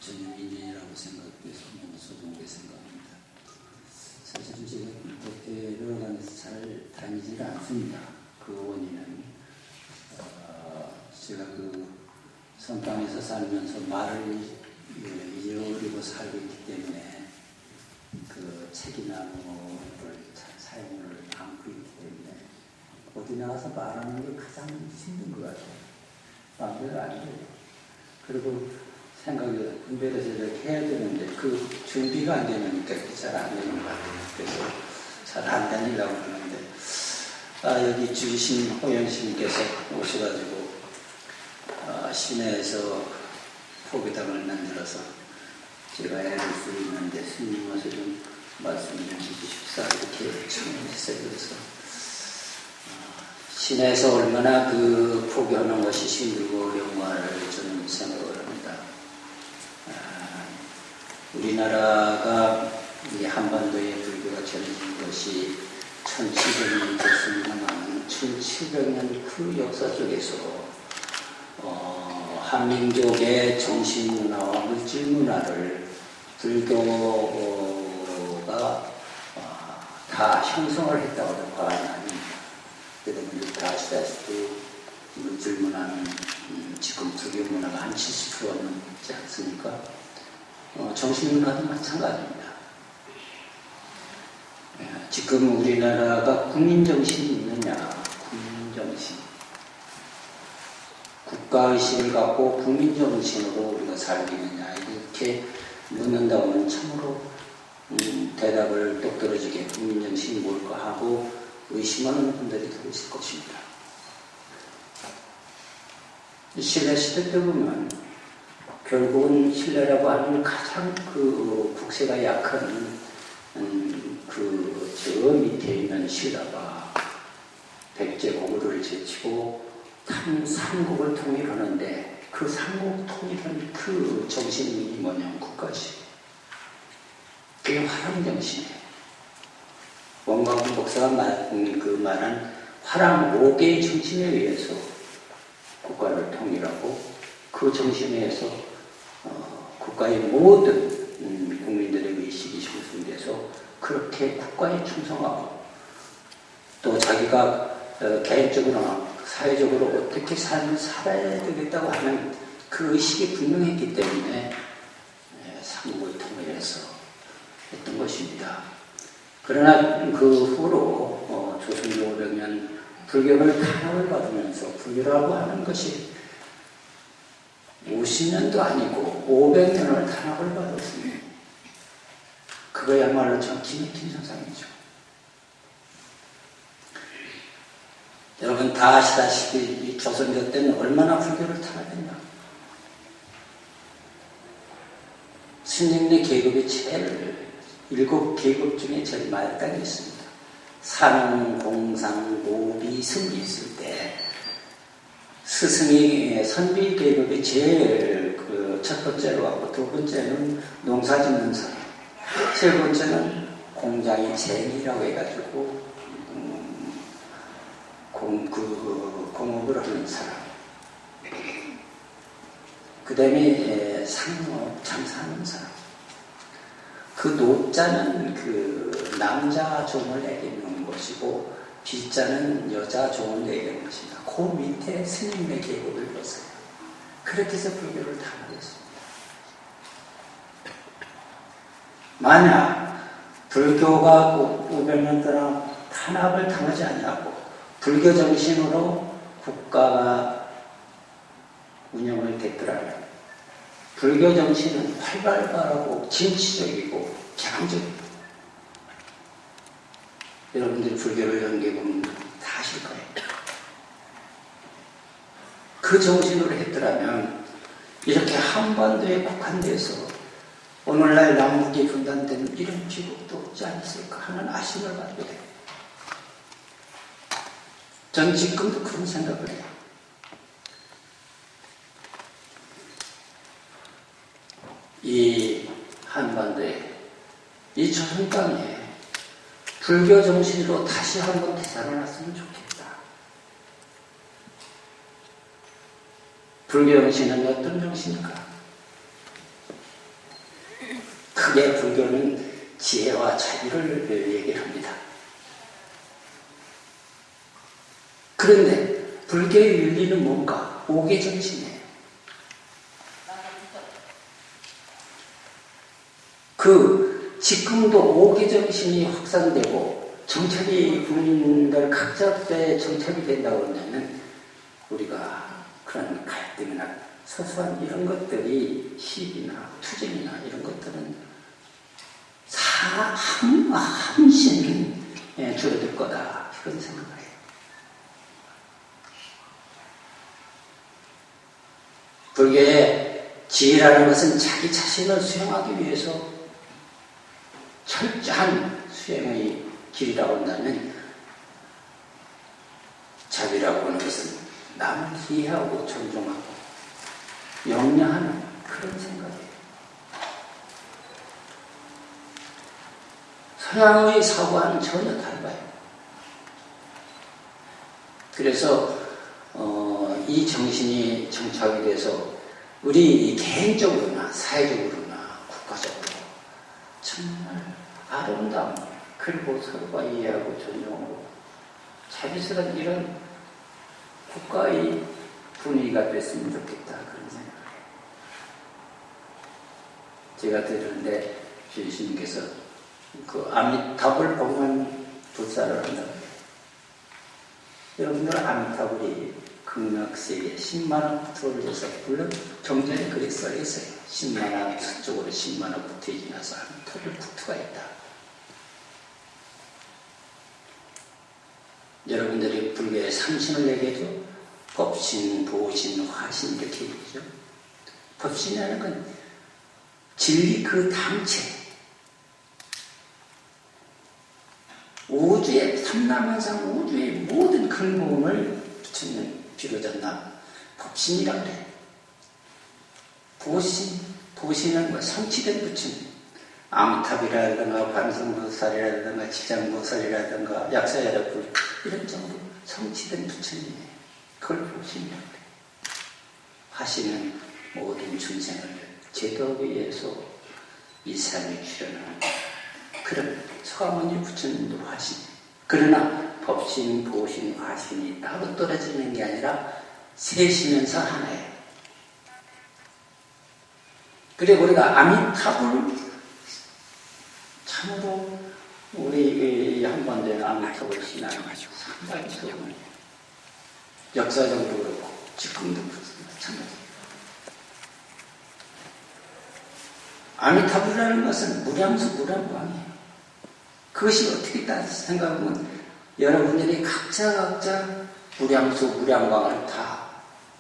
저는 인연이라고 생각해서 너무 소중하게 생각합니다. 사실은 제가 교회를 가면서 잘 다니질 않습니다. 그 원인은 제가 그 선방에서 살면서 말을 잃어버리고 살고 있기 때문에 그 책이나 뭐를 잘 사용을 않고 있기 때문에 어디 나가서 말하는 게 가장 힘든 것 같아요. 마음대로 안 돼요. 그리고 생각이 분별해서 이렇게 해야 되는데 그 준비가 안 되니까 잘 안 되는 것 같아요. 그래서 잘 안 다니려고 하는데 여기 주신 호영씨님께서 오셔가지고 시내에서 포교당을 만들어서 제가 애를 수 있는데 스님 와서 좀 말씀 좀 해주십사 이렇게 청했어요. 그래서 시내에서 얼마나 그 포교하는 것이 힘들고 어려운가를 저는 생각을 합니다. 우리나라가 이 한반도에 불교가 전해진 것이 1700년 됐습니다만 1700년 그 역사 속에서 한민족의 정신문화와 물질문화를 불교가 다 형성을 했다고 해도 과언이 아닙니다. 여러분들 다 아시다시피 물질문화는 지금 불교문화가 한 70% 넘지 않습니까? 정신문화도 마찬가지입니다. 지금 우리나라가 국민정신이 있느냐? 국민정신. 국가의식을 갖고 국민정신으로 우리가 살고 있느냐? 이렇게 묻는다면 참으로 대답을 똑떨어지게 국민정신이 뭘까 하고 의심하는 분들이 더 있을 것입니다. 신라시대 때 보면 결국은 신라라고 하는 가장 그 국세가 약한 저 밑에 있는 신라가 백제고구려를 제치고 삼국을 통일하는데 그 삼국 통일한 그 정신이 뭐냐면 국가식. 그게 화랑정신이에요. 원광훈 목사가 말한 화랑 5개의 정신에 의해서 국가를 통일하고 그 정신에 의해서 국가의 모든 국민들의 의식이 형성돼서 그렇게 국가에 충성하고 또 자기가 개인적으로나 사회적으로 어떻게 삶을 살아야 되겠다고 하는 그 의식이 분명했기 때문에 삼국을 통일해서 했던 것입니다. 그러나 그 후로 조선조 500년 불교를 탄압을 받으면서 불교라고 하는 것이 50년도 아니고 500년을 탄압을 받았습니다. 그거야말로 참 기맥힌 현상이죠. 여러분 다 아시다시피 이 조선조 때는 얼마나 불교를 탄압했나. 스님네 계급이 제일 7계급 중에 제일 말단이 있습니다. 산흥, 공상, 모비, 승이 있을 때 스승이 선비 계급이 제일 첫 번째로 하고 두 번째는 농사 짓는 사람, 세 번째는 공장이 쟁이라고 해가지고 공업을 하는 사람, 그 다음에 상업 장사하는 사람. 그 노자는 그 남자 종을 내리는 것이고 비자는 여자 종을 내리는 것입니다. 그 밑에 스님의 계급을 보세요. 그렇게 해서 불교를 탄압했습니다. 만약 불교가 500년 동안 탄압을 당하지 않냐고 불교 정신으로 국가가 운영을 됐더라면 불교 정신은 활발하고 진취적이고 객관적입니다. 여러분들이 불교를 연구해보면 다 아실 거예요. 그 정신으로 했더라면 이렇게 한반도에 국한돼서 오늘날 남북이 분단된 이런 비극도 없지 않았을까 하는 아쉬움을 갖게 돼요. 전 지금도 그런 생각을 해요. 이 한반도에, 이 조선 땅에 불교 정신으로 다시 한번 되살아났으면 좋겠다. 불교 정신은 어떤 정신일까? 크게 불교는 지혜와 자비를 얘기를 합니다. 그런데 불교의 윤리는 뭔가? 오계정신이에요. 지금도 오계정신이 확산되고 정착이 국민들 각자의 정착이 된다고 그러면 우리가 그런 갈등이나 소소한 이런 것들이 시비나 투쟁이나 이런 것들은 한신 줄어들 거다 이런 생각을 해요. 불교의 지혜라는 것은 자기 자신을 수용하기 위해서 철저한 수행의 길이라고 한다면 자비라고 하는 것은 남을 이해하고 존중하고 영려하는 그런 생각이에요. 서양의 사고와는 전혀 달라요. 그래서 이 정신이 정착이 돼서 우리 개인적으로나 사회적으로나 국가적으로 정말 아름다운, 그리고 서로가 이해하고 존중하고 자비스러운 이런 국가의 분위기가 됐으면 좋겠다 그런 생각을 해요. 제가 들었는데 주님께서 그 아미타불 보면 불사를 한다고 해요. 여러분들 아미타불이 극락세계 10만원 돌려서 물론 경전에 그렇게 써있어요. 10만원 서쪽으로 10만원 붙어 지나서 아미타불 국토가 있다. 여러분들이 불교의 삼신을 얘기해도 법신, 보신, 화신 이렇게 얘기죠. 법신이라는 건 진리 그 당체, 우주의 삼라만상 우주의 모든 근본을 부처님 비로자나 법신이라고 그래요. 보신은 뭐 성취된 부처님, 아미타불이라든가 관성보살이라든가 지장보살이라든가 약사야라불 이런 정도 성취된 부처님이에요. 그걸 보신이라고 그래요. 화신은 모든 중생을 제도하기 위해서 이 세상에 출연하는 그런 서가모니 부처님도 화신. 그러나 법신, 보신, 화신이 따로 떨어지는 게 아니라 셋이면서 하나예요. 그리고 우리가 아미타불 참으로 우리 한번 된 아미타불 신앙이 상당히 좋은 역사적으로 그렇고 지금도 그렇습니다. 참으로. 아미타불이라는 것은 무량수 무량광이에요. 그것이 어떻게 있다 생각하면 여러분들이 각자 무량수 무량광을 다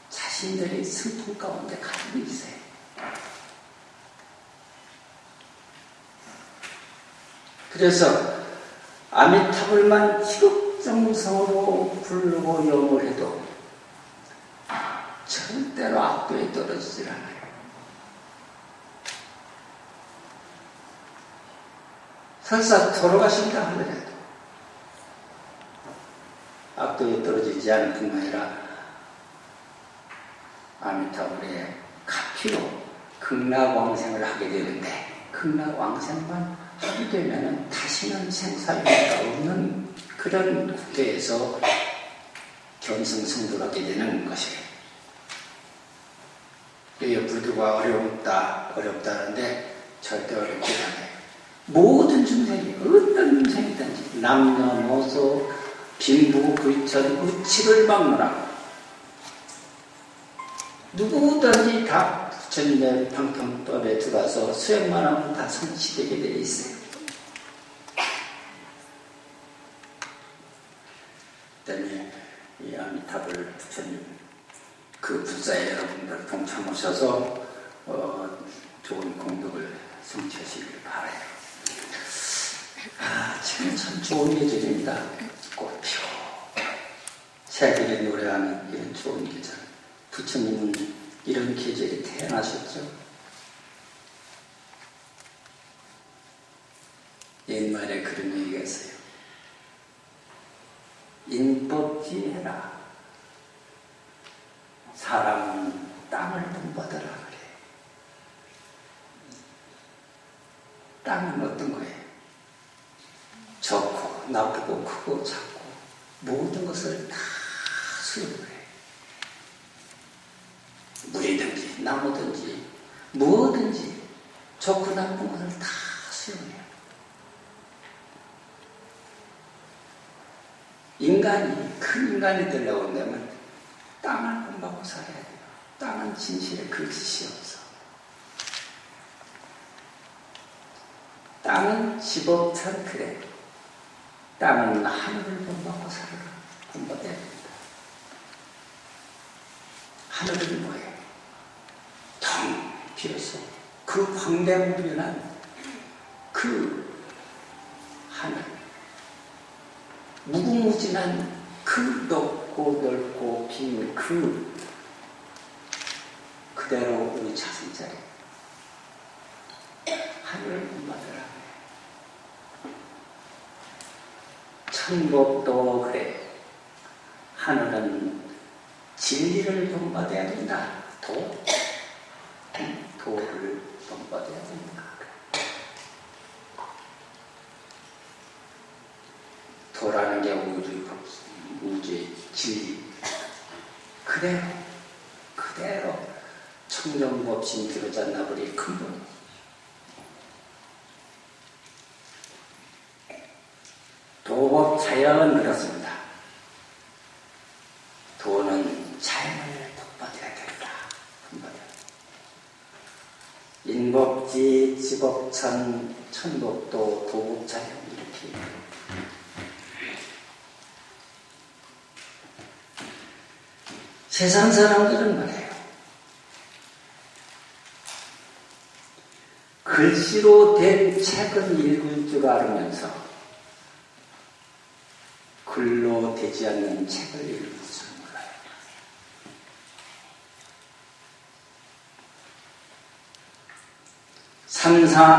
자신들의 승품 가운데 가지고 있어요. 그래서 아미타불만 희극정성으로 부르고 염을 해도 절대로 악도에 떨어지질 않아요. 설사 돌아가신다 하더라도 악도에 떨어지지 않을 뿐만 아니라 아미타불의 가피로 극락왕생을 하게 되는데 극락왕생만 하게 되면 다시는 생사유가 없는 그런 국대에서 견성성도하게 되는 것이에요. 불교가 어렵다는데 절대 어렵지 않아요. 모든 중생이 어떤 중생이든지 남녀노소 빈부 불천 우치를 막노라 누구든지 다 부처님의 방편법에 들어와서 수행만 하면 다 성취되게 되어 있어요. 그다음에 이 아미타불 부처님 그 불사에 여러분들 동참하셔서 좋은 공덕을 성취하시길 바라요. 참 좋은 계절입니다. 꽃 피고 새들이 노래하는 이런 좋은 계절. 부처님은 이런 계절이 태어나셨죠. 옛말에 그런 얘기가 있어요. 인법지혜라. 사람은 땅을 본받으라 그래. 나쁘고 크고 작고 모든 것을 다 수용을 해. 물이든지 나무든지 무엇든지 좋고 나쁜 것을 다 수용해요. 인간이 큰 인간이 되려고 한다면 땅을 본받고 살아야 돼요. 땅은 진실의 거짓이 없어. 땅은 집업천 그래. 땅은 하늘을 본받고 살아라. 본받아야 된다. 하늘은 뭐예요? 텅 비어서 그 광대무변한 그 하늘, 무궁무진한 그 높고 넓고 빈 그대로 우리 자신자리 하늘을 본받으라. 천법도 그래. 하늘은 진리를 본받아야 된다. 도를 본받아야 된다. 도라는 게 우주의 진리. 그대로 청정법신 비로자나버릴 근본. 도법 자연은 그렇습니다. 도는 자연을 본받아야 된다. 인법지, 지법천, 천법도, 도법 자연 이렇게. 세상 사람들은 말해요. 글씨로 된 책은 읽을 줄 알으면서 글로 되지 않는 책을 읽을 줄 몰라요.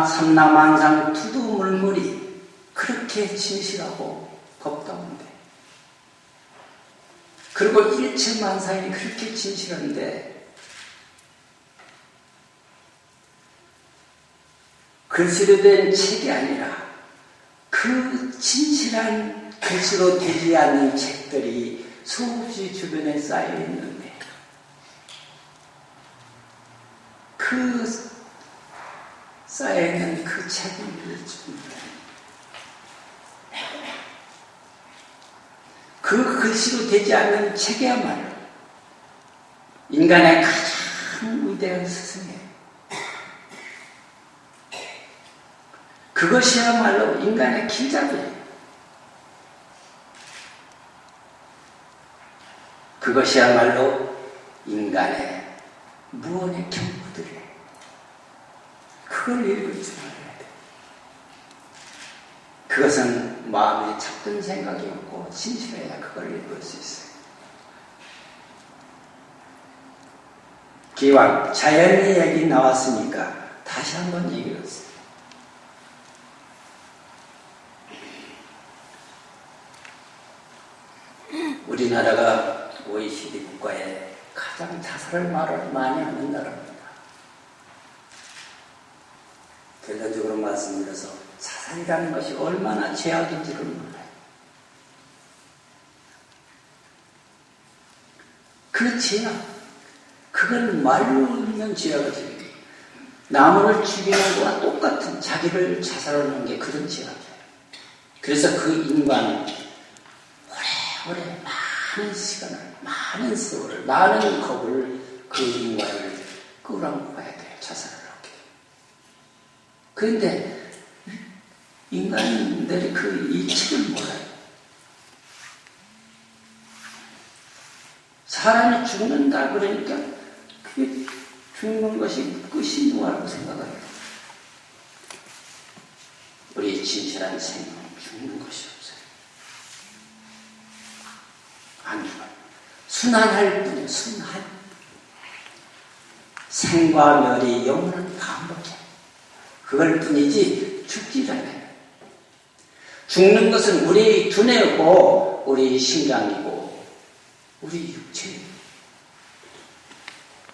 삼라만상 투두물물이 그렇게 진실하고 법다운데, 그리고 일체만상이 그렇게 진실한데 글씨로 된 책이 아니라 그 진실한 글씨로 되지 않는 책들이 수없이 주변에 쌓여 있는데 그 쌓여있는 그 책을 읽어줍니다. 그 글씨로 되지 않는 책이야말로 인간의 가장 위대한 스승이에요. 그것이야말로 인간의 길잡이에요. 그것이야말로 인간의 무언의 경구들이에요. 그걸 읽을 줄 알아야 돼요. 그것은 마음에 잡든 생각이 없고 진실해야 그걸 읽을 수 있어요. 기왕 자연 얘기 나왔으니까 다시 한번 얘기했어요. 우리나라가 OECD 국가에 가장 자살을 많이 하는 나라입니다. 결론적으로 말씀드려서 자살이라는 것이 얼마나 죄악인지를 몰라요. 그 죄악, 그걸 말로 있는 죄악이에요. 남을 죽이는 것과 똑같은 자기를 자살하는 게 그런 죄악이에요. 그래서 그 인간은 오래 많은 시간을, 많은 세월을, 많은 겁을 그 인간을 끌어안고 가야 돼요. 자살을 하게. 그런데 인간들이 그 이치를 몰라요. 사람이 죽는다 그러니까 그게 죽는 것이 끝이 뭐라고 생각해요. 우리 진실한 생명은 죽는 것이 없어요. 안 죽어요. 순환할 뿐이에요. 순환. 생과 멸이 영원한 반복이에요. 그걸 뿐이지 죽지 않아요. 죽는 것은 우리 두뇌고 우리 심장이고 우리 육체예요.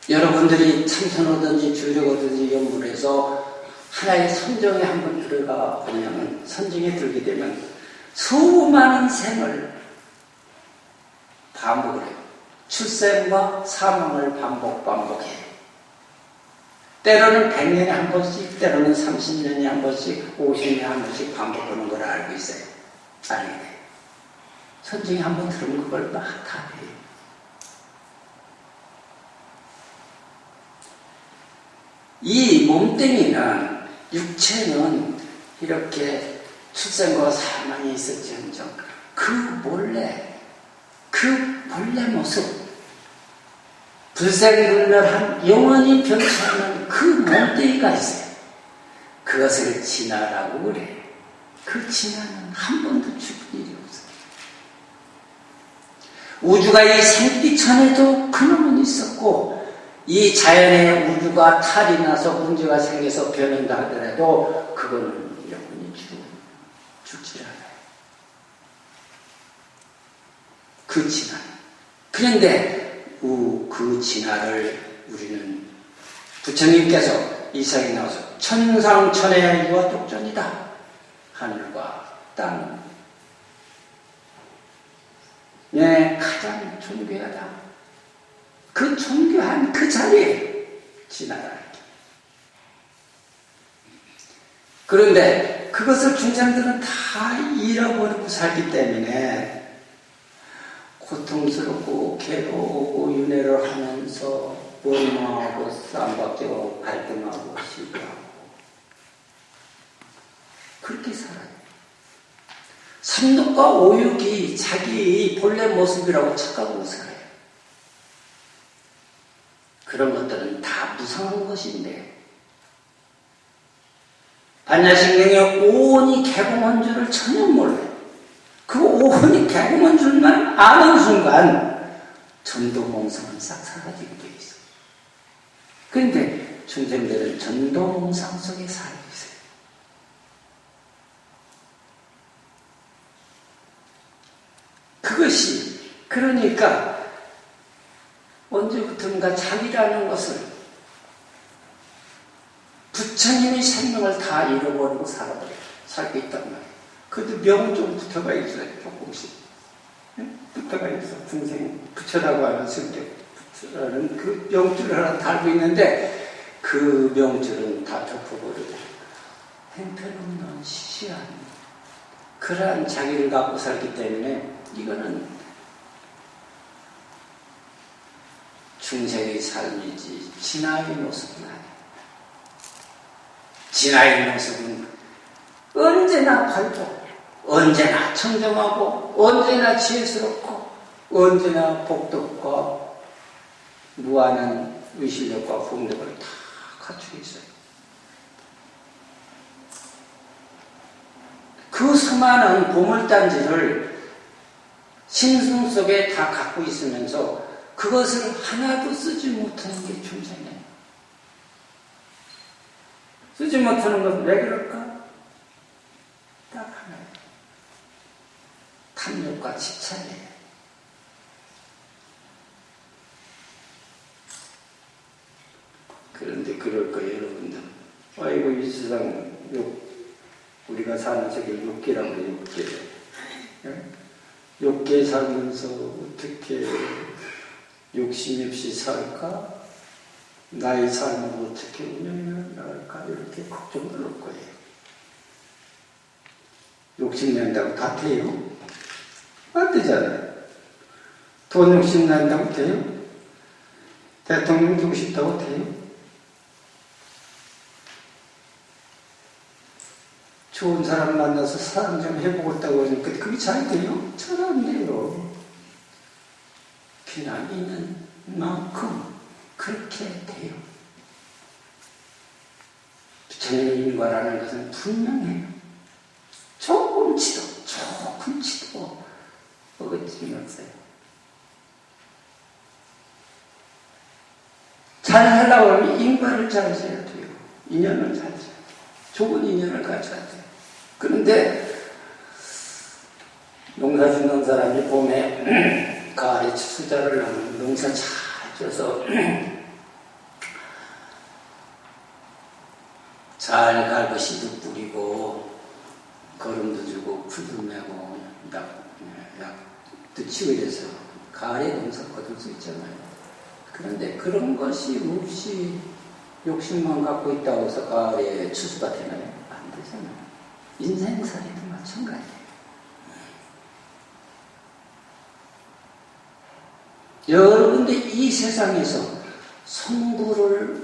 여러분들이 참선하든지 주력하든지 연구를 해서 하나의 선정에 한번 들어가 보면, 선정에 들게 되면 수많은 생을 반복을 해요. 출생과 사망을 반복해요. 때로는 100년에 한 번씩, 때로는 30년에 한 번씩, 50년에 한 번씩 반복하는 걸 알고 있어요. 알게 돼요. 선생이 한 번 들으면 그걸 막 다 해요. 이 몸뚱이는, 육체는 이렇게 출생과 사망이 있을지언정 그 본래 모습, 불생불멸한 영원히 변치 않는 그 몸뚱이가 있어요. 그것을 진화라고 그래요. 그 진화는 한 번도 죽을 일이 없어요. 우주가 이 생기 전에도 그놈은 있었고, 이 자연의 우주가 탈이 나서 문제가 생겨서 변한다 하더라도 그거는 영원히 죽지 않아요. 그 진화. 그런데 그 진화를 우리는 부처님께서 이 세상에 나와서 천상천하의 유아 독존이다. 하늘과 땅은 내 가장 존귀하다. 그 존귀한 그 자리에 진화를. 그런데 그것을 중생들은 다 잃어버리고 살기 때문에 고통스럽고 괴로우고 윤회를 하면서 원망하고 쌈박지고 갈등하고 시기하고 그렇게 살아요. 삼독과 오육이 자기 본래 모습이라고 착각하고 살아요. 그런 것들은 다 무상한 것인데 반야신경에 오온이 개공한 줄을 전혀 몰라요. 그 오온이 개공한 줄만 아는 순간 전도몽상은 싹 사라지게 되어 있어요. 그런데 중생들은 전도몽상 속에 살고 있어요. 그것이 그러니까 언제부턴가 자기라는 것을 부처님의 생명을 다 잃어버리고 살고 있단 말이에요. 그래도 명은 좀 붙어가 있어요. 조금씩. 붙어가 있어. 중생 부처라고 하는 성격. 부처라는 그 명줄을 하나 달고 있는데 그 명줄은 다 덮어버리고 형편없는 시시한 그러한 자기를 갖고 살기 때문에 이거는 중생의 삶이지 진화의 모습은 아니에요. 진화의 모습은 언제나 밝고 언제나 청정하고 언제나 지혜스럽고 언제나 복덕과 무한한 의식력과 공덕을 다 갖추고 있어요. 그 수많은 보물단지를 심승 속에 다 갖고 있으면서 그것을 하나도 쓰지 못하는 게 중생이에요. 쓰지 못하는 것은 왜 그럴까? 딱 하나예요. 탐욕과 집착이에요. 그런데 그럴 거예요, 여러분들. 아이고, 이 세상 우리가 사는 세계 욕계라고 해요, 욕계. 욕계 살면서 어떻게 욕심 없이 살까? 나의 삶을 어떻게 운영해 나갈까? 이렇게 걱정을 할 거예요. 욕심 낸다고 다 돼요? 안 되잖아요. 돈 욕심 난다고 돼요? 대통령 되고 싶다고 돼요? 좋은 사람 만나서 사람 좀 해보겠다고 하니까 그게 잘 돼요? 잘 안 돼요. 그냥 있는 만큼 그렇게 돼요. 부처님의 인과라는 것은 분명해요. 조금치도 어긋짐이 없어요. 잘 하려고 하면 인과를 잘 써야 돼요. 인연을 잘 써야 돼요. 좋은 인연을 가져야 돼요. 그런데 농사 짓는 사람이 봄에 가을에 추수자를 하면 농사 잘 쪄서 잘 갈고 씨도 뿌리고 걸음도 주고 풀도 메고 약도 치고 이래서 가을에 농사 거둘 수 있잖아요. 그런데 그런 것이 없이 욕심만 갖고 있다고 해서 가을에 추수가 되나요? 안 되잖아요. 인생살이도 마찬가지예요. 여러분들 이 세상에서 성부,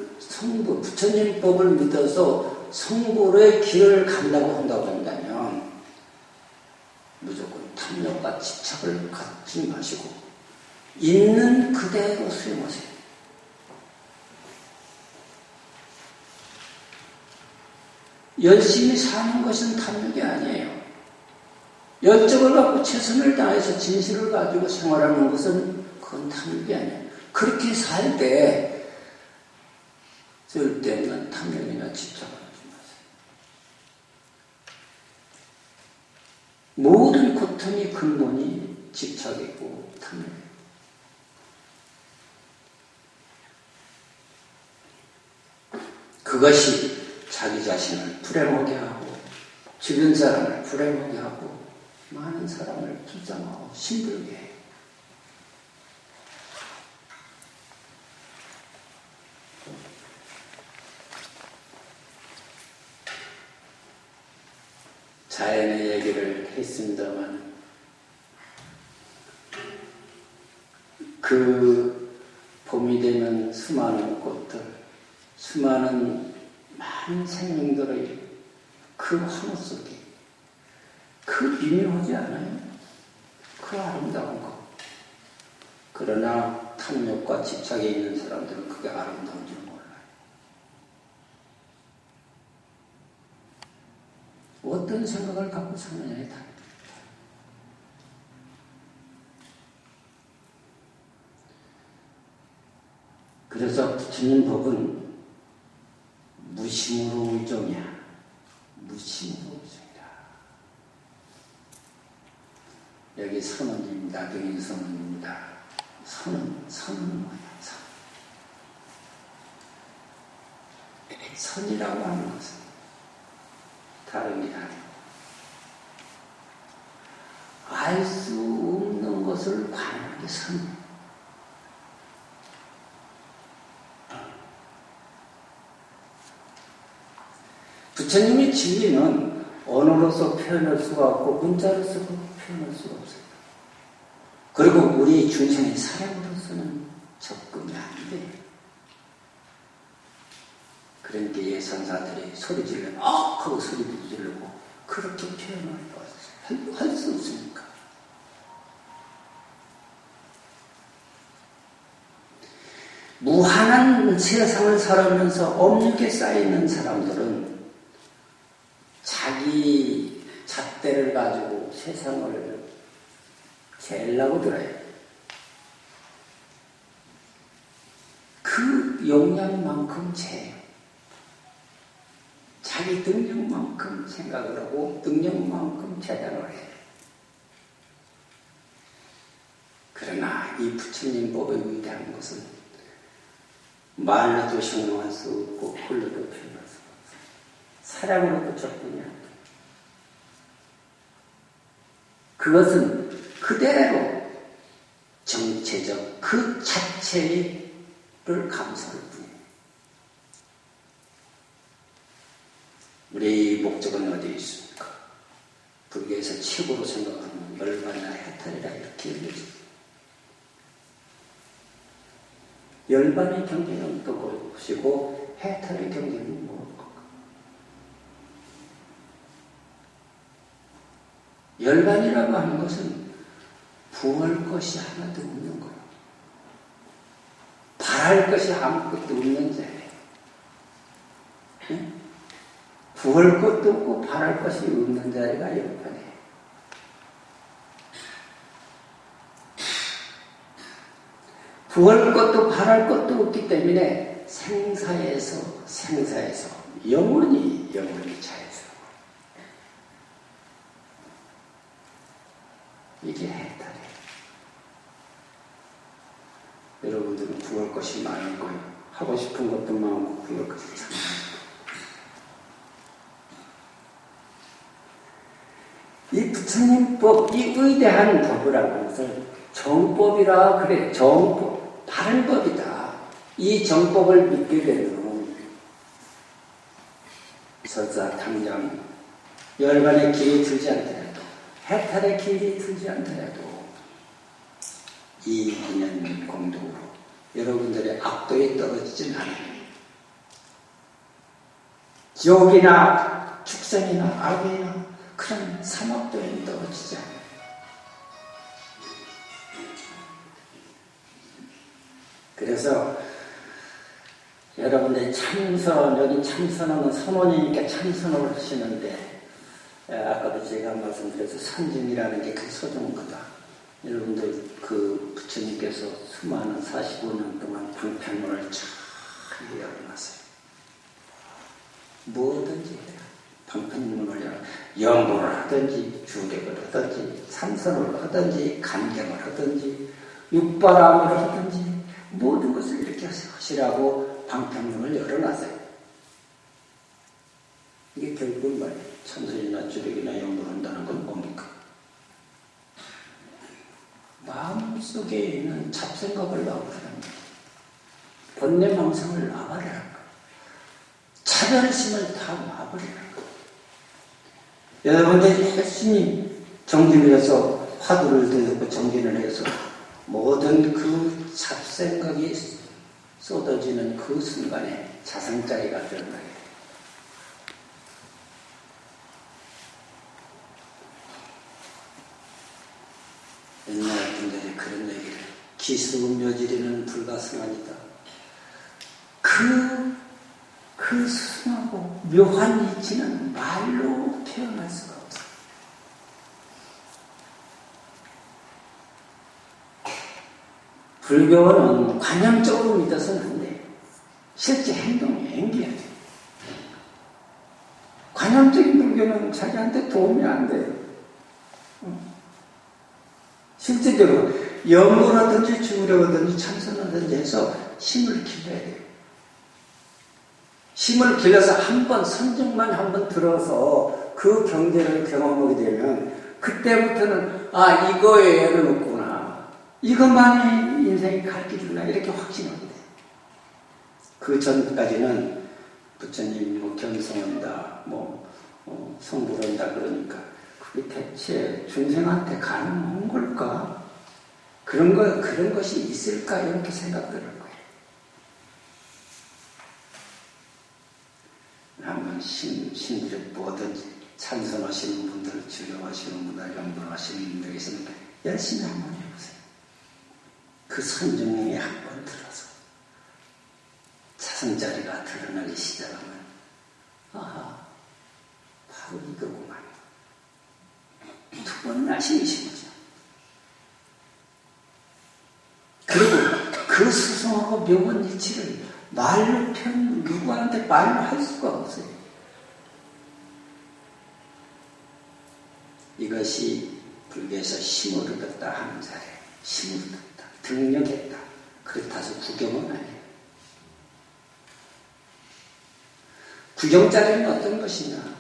부처님 법을 믿어서 성불의 길을 간다고 한다면 무조건 탐욕과 집착을 갖지 마시고 있는 그대로 수용하세요. 열심히 사는 것은 탐욕이 아니에요. 열정을 갖고 최선을 다해서 진실을 가지고 생활하는 것은 그건 탐욕이 아니에요. 그렇게 살 때 쓸데없는 탐욕이나 집착을 하지 마세요. 모든 고통의 근본이 집착이고 탐욕이에요. 그것이 자기 자신을 불행하게 하고 주변 사람을 불행하게 하고 많은 사람을 불쌍하고 힘들게 해요. 자연의 얘기를 했습니다만 그 봄이 되면 수많은 꽃들, 수많은 많은 생명들의 그 하늘 속에 그 미묘하지 않아요? 그 아름다운 것. 그러나 탐욕과 집착에 있는 사람들은 그게 아름다운 줄 몰라요. 어떤 생각을 갖고 사느냐에 달립니다. 그래서 부처님 법은 무심으로 의정이야. 무심으로 의정이다. 여기 선언입니다. 병인 선언입니다. 선은 뭐야? 선이라고 하는 것은 다른 게 아니고 알 수 없는 것을 관하게 선. 부처님의 진리는 언어로서 표현할 수가 없고 문자로서 표현할 수가 없어요. 그리고 우리 중생의 사람으로서는 접근이 안 돼요. 그러니까 예선사들이 소리 지르면 하고 소리도 지르고 그렇게 표현을 할 수 없으니까. 무한한 세상을 살아오면서 엄육에 쌓여있는 사람들은 자기 잣대를 가지고 세상을 재려고 들어요. 그 용량만큼 재요. 자기 능력만큼 생각을 하고 능력만큼 재단을 해요. 그러나 이 부처님 법의 위대한 것은 말로도形容할 수 없고 글로도 표현할 수 없어요. 사랑으로도 접근이 안 돼요. 그것은 그대로 정체적 그 자체를 감사할 뿐이에요. 우리의 목적은 어디에 있습니까? 불교에서 최고로 생각하는 열반이나 해탈이라 이렇게 얘기해요. 열반의 경계는 또 무엇이고 해탈의 경계는 무엇일까? 열반이라고 하는 것은 부할 것이 하나도 없는 거예요. 바랄 것이 아무것도 없는 자예요. 네? 부할 것도 없고 바랄 것이 없는 자리가 열반이에요. 부할 것도 바랄 것도 없기 때문에 생사에서 영원히 자에서 이게 해탈이에요. 여러분들은 구할 것이 많은 거예요. 하고 싶은 것도 많고 구할 것이 참 많아요. 이 부처님법, 이 위대한 법이라는 것을 정법이라 그래. 정법, 바른 법이다. 이 정법을 믿게 되면 설사 당장 열반의 길이 들지 않더라도, 해탈의 길이 들지 않더라도 이 인연 공덕으로 여러분들의 악도에 떨어지진 않아요. 지옥이나 축생이나 악이나 그런 사막도에 떨어지지 않아요. 그래서 여러분들이 참선, 여기 참선하는 선원이니까 참선을 하시는데, 아까도 제가 말씀드려서 선증이라는 게 그 소중거다. 여러분들 그 부처님께서 수많은 45년 동안 방편문을 잘 열어놨어요. 뭐든지 해라. 방편문을 열어 연보를 하든지 주객을 하든지 참선을 하든지 간경을 하든지 육바람을 하든지 모든 것을 이렇게 하시라고 방편문을 열어놨어요. 이게 결국은 말이에요. 참선이나 주객이나 연보를 한다는 건 뭡니까? 마음속에 있는 잡생각을 놔버리는 거예요. 번뇌망상을 놔버리는 거예요. 차별심을 다 놔버리는 거예요. 여러분들이 열심히 정진을 해서 화두를 들고 정진을 해서 모든 그 잡생각이 쏟아지는 그 순간에 자성자리가 드러나게 돼요. 옛날 분들이 그런 얘기를, 기수묘지리는 불가승하니다. 그 순하고 묘한 이치는 말로 표현할 수가 없어요. 불교는 관념적으로 믿어서는 안 돼요. 실제 행동에 옮겨야 돼요. 관념적인 불교는 자기한테 도움이 안 돼요. 실제적으로 연구라든지 주무력이라든지 참선하든지 해서 힘을 길러야 돼요. 힘을 길러서 한번 선정만 한번 들어서 그 경제를 경험하게 되면 그때부터는 아 이거에 애를 놓구나. 이것만이 인생이 갈 길이구나. 이렇게 확신하게 돼요. 그 전까지는 부처님 뭐 견성한다, 성불한다 그러니까 그게 대체 중생한테 가능한 걸까? 그런 것이 있을까? 이렇게 생각들을 거예요. 한번 신들이 뭐든지 찬성하시는 분들, 주려하시는 분들, 연구하시는 분들 계시니까 열심히 한번 해보세요. 그 선정에 한번 들어서 자성자리가 드러나기 시작하면 아하, 바로 이거구만. 두 번 나시이신 거죠. 그리고 그 수성하고 묘한 이치를 말로 누구한테 말로 할 수가 없어요. 이것이 불교에서 힘을 얻었다 하는 자리에 힘을 얻었다, 등력했다. 그렇다고 구경은 아니에요. 구경자리는 어떤 것이냐?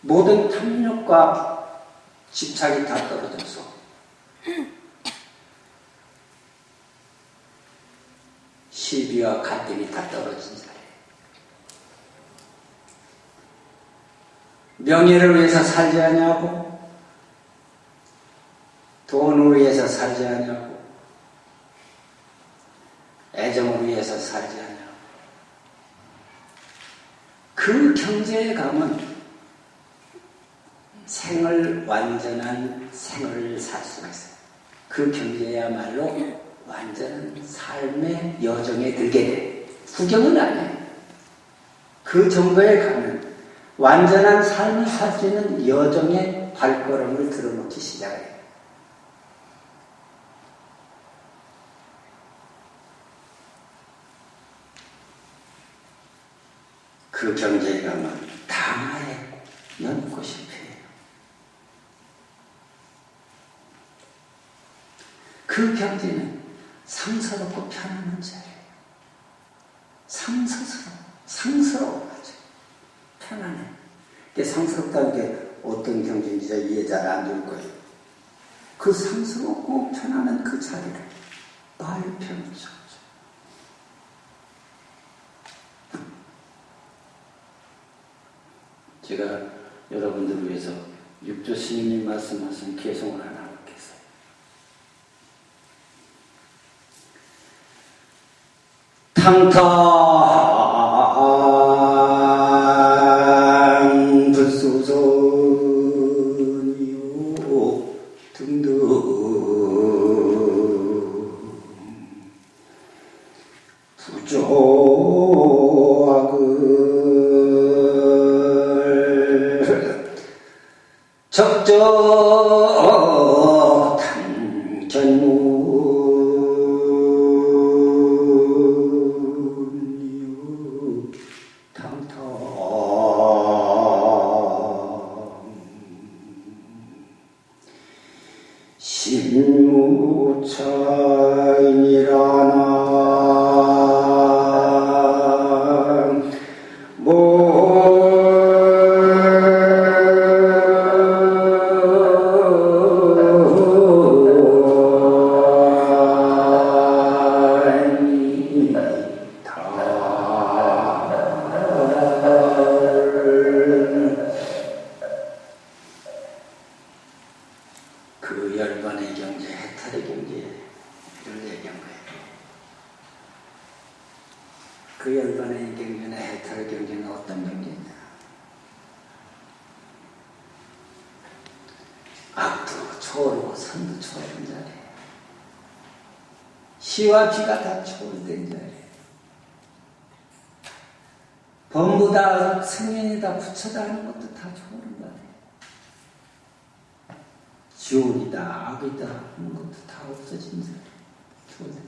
모든 탐욕과 집착이 다 떨어져서 시비와 갈등이 다 떨어진 자리에 명예를 위해서 살지 않냐고, 돈을 위해서 살지 않냐고, 애정을 위해서 살지 않냐고. 그 경제에 가면 완전한 생을 살 수가 있어요. 그 경제야말로 완전한 삶의 여정에 들게 돼. 구경은 아니에요. 그 정도에 가면 완전한 삶을 살 수 있는 여정의 발걸음을 들어놓기 시작해요. 그 경제에 가면 당하에 연꽃이 피어요. 그 경제는 상서롭고 편안한 자리예요. 상서로워하죠. 편안해. 이게 상스럽다는 게 어떤 경전인지 이해 잘 안 될 거예요. 그 상스럽고 편안한 그 자리를 발편하죠. 제가 여러분들을 위해서 육조 스님님 말씀하신 개송을 하나 하겠어요. 탕탕 불소선이요 등등 부조악을 적적 탕전문이요 탕탕 신무차이니라나 그 열반의 경제, 해탈의 경제를 얘기한 거예요. 그 열반의 경제나 해탈의 경제는 어떤 경제냐? 악도 초월하고 선도 초월한 자리, 시와 비가 다 초월된 자리, 범부 다 승인이다 부처다 하는 것도 다 초월한 자리, 지옥이다 악이다 하는 것도 다 없어진 자리, 초월된 자리.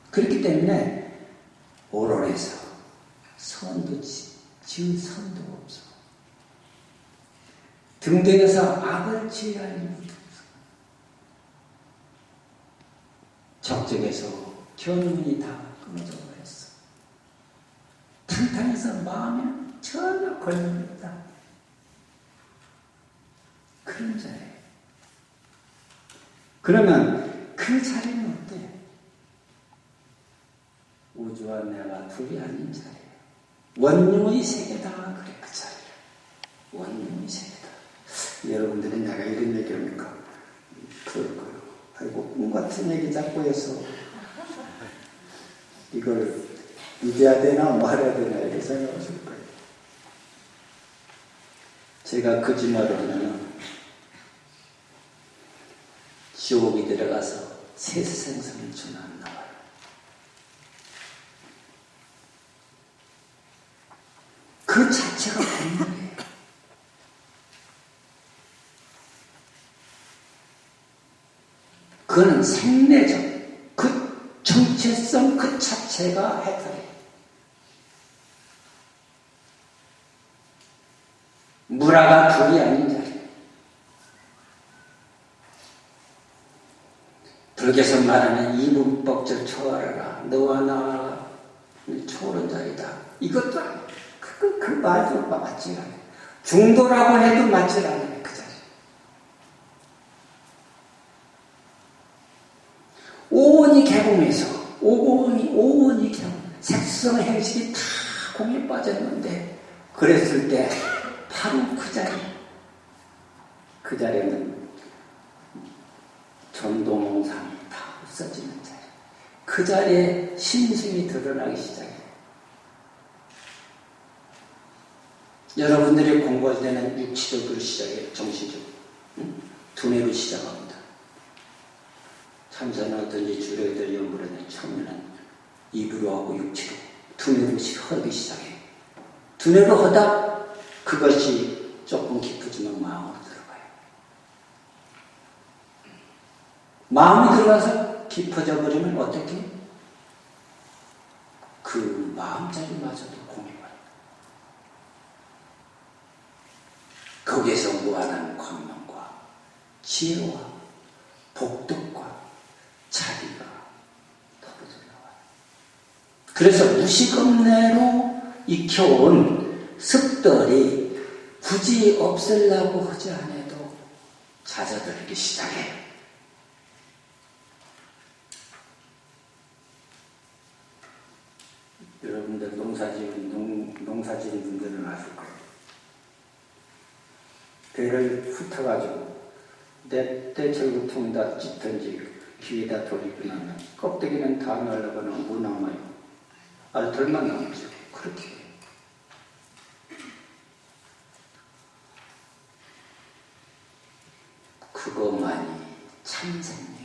그렇기 때문에 오론에서 선도 지을 선도 없어. 등등에서 악을 지어야 할 일도 없어. 적정에서 견문이 다 끊어져 버렸어. 탕탕에서 마음에는 전혀 걸림이 없다. 그런 자리에. 그러면 그 자리는 어때? 우주와 내가 둘이 아닌 자리에. 원흉의 세계다. 그래, 그 자리에. 원흉의 세계다. 여러분들은 내가 이런 얘기합니까? 그럴 거예요. 아이고, 꿈 같은 얘기 자꾸 해서 이걸 믿어야 되나 말해야 되나 이렇게 생각하실 거예요. 제가 거짓말을 하면 지옥에 들어가서 세수생선을 주면 안 나와요. 그 자체가 본능이에요. 그거는 생내적, 그 정체성 그 자체가 해탈이에요. 무라가 둘이 아닌 자리. 불교에서 말하는 이문법절 초월하라. 너와 나 초월한 자리다. 이것도 아니에요. 그 말도 맞지 않아요. 중도라고 해도 맞지 않아요. 그 자리. 오온이 개공해서 오온이 개공. 색성 행식이 다 공에 빠졌는데 그랬을 때 바로 그 자리. 그 자리는 전도몽상이 다 없어지는 자리. 그 자리에 신승이 드러나기 시작해요. 여러분들이 공부할 때는 육치적으로 시작해요. 정신적으로. 두뇌로 시작합니다. 참선은 어떤지 주례들 연구를 하는 처음에는 입으로 하고 육치로 두뇌로 하기 시작해요. 두뇌로 하다 그것이 조금 깊어지면 마음으로 들어가요. 마음이 들어가서 깊어져 버리면 어떻게? 그 마음자리마저도 공해버려요. 거기에서 무한한 광명과 지혜와 복덕과 자비가 떨어져 나와요. 그래서 무식업내로 익혀온 습들이 굳이 없애려고 하지 않아도 잦아들기 시작해요. 여러분들 농사지은 분들은 아실 거예요. 배를 훑어가지고 내 절구통에다 찢든지 귀에다 돌리고 나면 껍데기는 다 날아가는 뭐 남아요. 알털만 남죠. 그렇게 해요. 그것만이 참 생명이에요.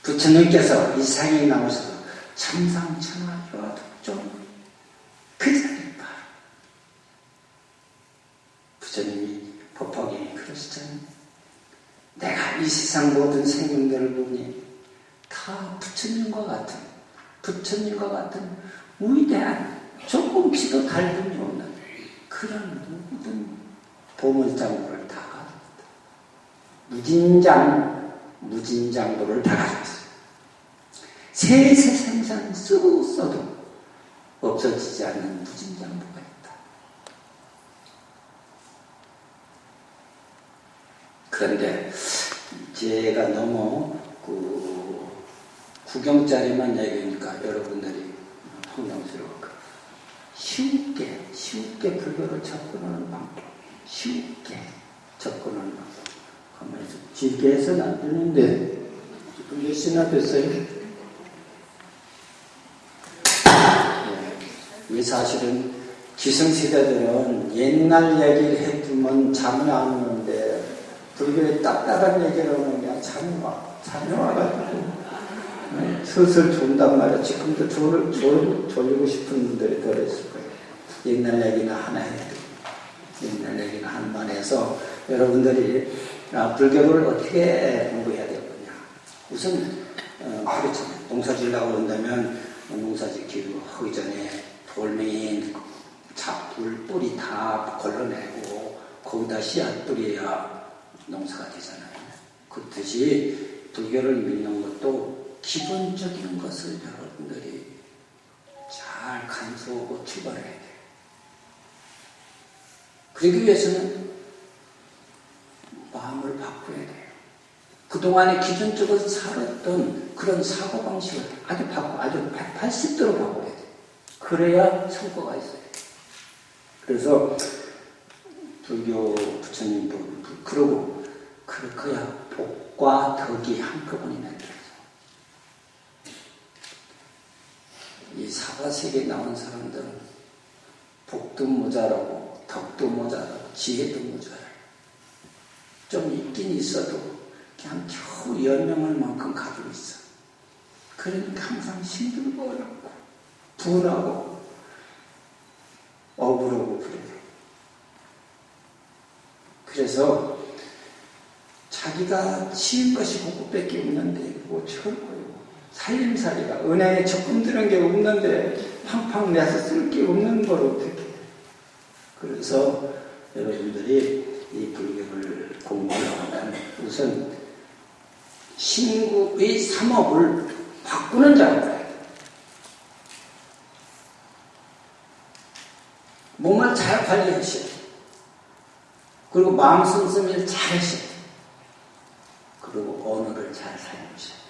부처님께서 이 세상에 나오셔서 천상천하 여독종 그 자리에 봐. 부처님이 법화경에 그러시잖아요. 내가 이 세상 모든 생명들을 보니 다 부처님과 같은 위대한 조금씩도 다름이 없는 그런 모든 보물장부를 다 가졌다. 무진장부를 다 가지고 있어요. 세세생산 써도 없어지지 않는 무진장부가 있다. 그런데 제가 너무 구경자리만 얘기하니까 여러분들이 황당스러울까. 쉽게 불교를 접근하는 방법. 쉽게 접근하는 방법. 가만히 좀 길게 해서는 안 되는데 지금 몇 시나 됐어요? 네. 사실은 기성세대들은 옛날 얘기를 해두면 잠이 안 오는데 불교에 딱딱한 얘기를 하는 게 잠이 와가지고 슬슬 존단 말이야. 지금도 졸리고 싶은 분들이 덜 있을 거예요. 옛날 얘기나 하나 해야 돼요. 옛날 얘기나 하나만 해서 여러분들이 불교를 어떻게 공부해야 되겠냐. 우선 그렇잖아요. 농사 지으려고 한다면 농사 짓기로 하기 전에 돌멩이 뿌리 다 걸러내고 거기다 씨앗 뿌려야 농사가 되잖아요. 그렇듯이 불교를 믿는 것도 기본적인 것을 여러분들이 잘 간수하고 출발해야 돼요. 그러기 위해서는 마음을 바꿔야 돼요. 그동안에 기존적으로 살았던 그런 사고방식을 아주 180도로 바꿔야 돼요. 그래야 성과가 있어요. 그래서 불교 부처님 그러고 그렇게야 복과 덕이 한꺼번에 나타나서 이 사바세계에 나온 사람들은 복도 모자라고 덕도 모자라고 지혜도 모자라요. 좀 있긴 있어도 그냥 겨우 연명할 만큼 가지고 있어. 그러니까 항상 힘들고 어렵고 분하고 억울하고 그래요. 그래서 자기가 치인 것이 그것밖에 없는데 뭐 철거요. 살림살이가 은행에 적금 드는 게 없는데 팡팡 내서 쓸 게 없는 걸 어떻게 해. 그래서 여러분들이 이 불교를 공부하면 우선 신구의 삼업을 바꾸는 작업을 해야 돼요. 몸을 잘 관리하셔야 돼요. 그리고 마음 씀씀이를 잘 하셔야 돼요. 그리고 언어를 잘 사용하셔야 돼요.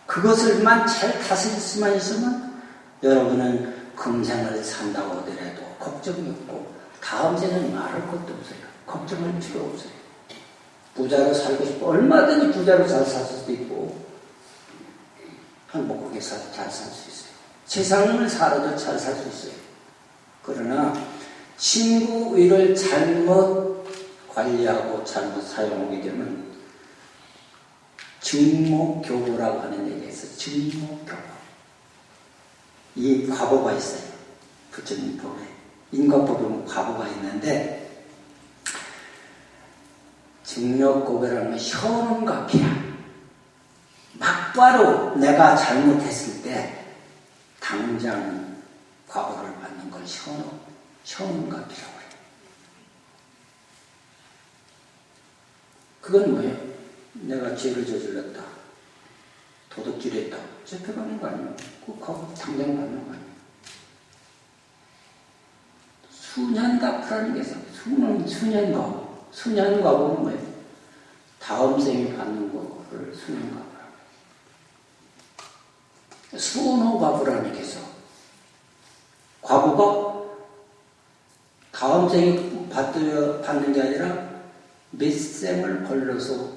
그것을만 잘 다스릴 수만 있으면 여러분은 금생을 산다고 하더라도 걱정이 없고 다음 생은 말할 것도 없어요. 걱정할 필요 없어요. 부자로 살고 싶고 얼마든지 부자로 잘 살 수도 있고 행복하게 잘 살 수 있어요. 세상을 살아도 잘 살 수 있어요. 그러나 신구의를 잘못 관리하고 잘못 사용하게 되면 증목교보라고 하는 얘기가 있어요. 증목교보. 이 과보가 있어요. 부처님 법에. 인과법에 과보가 있는데 증목교보라는 건 현음각이야. 막바로 내가 잘못했을 때 당장 과보를 받는 걸 현음각이라고 해요. 그건 뭐예요? 내가 죄를 저질렀다. 도둑질했다. 잡혀가는 거 아니에요? 그 과부 당장 받는 거 아니에요. 수년과부라는 게 있어요. 수년과부. 수년과부는 뭐예요? 다음 생에 받는 거를 수년과부라고 해요. 수노과부라는 게 있어. 과부가 다음 생에 받는 게 아니라 몇 생을 걸러서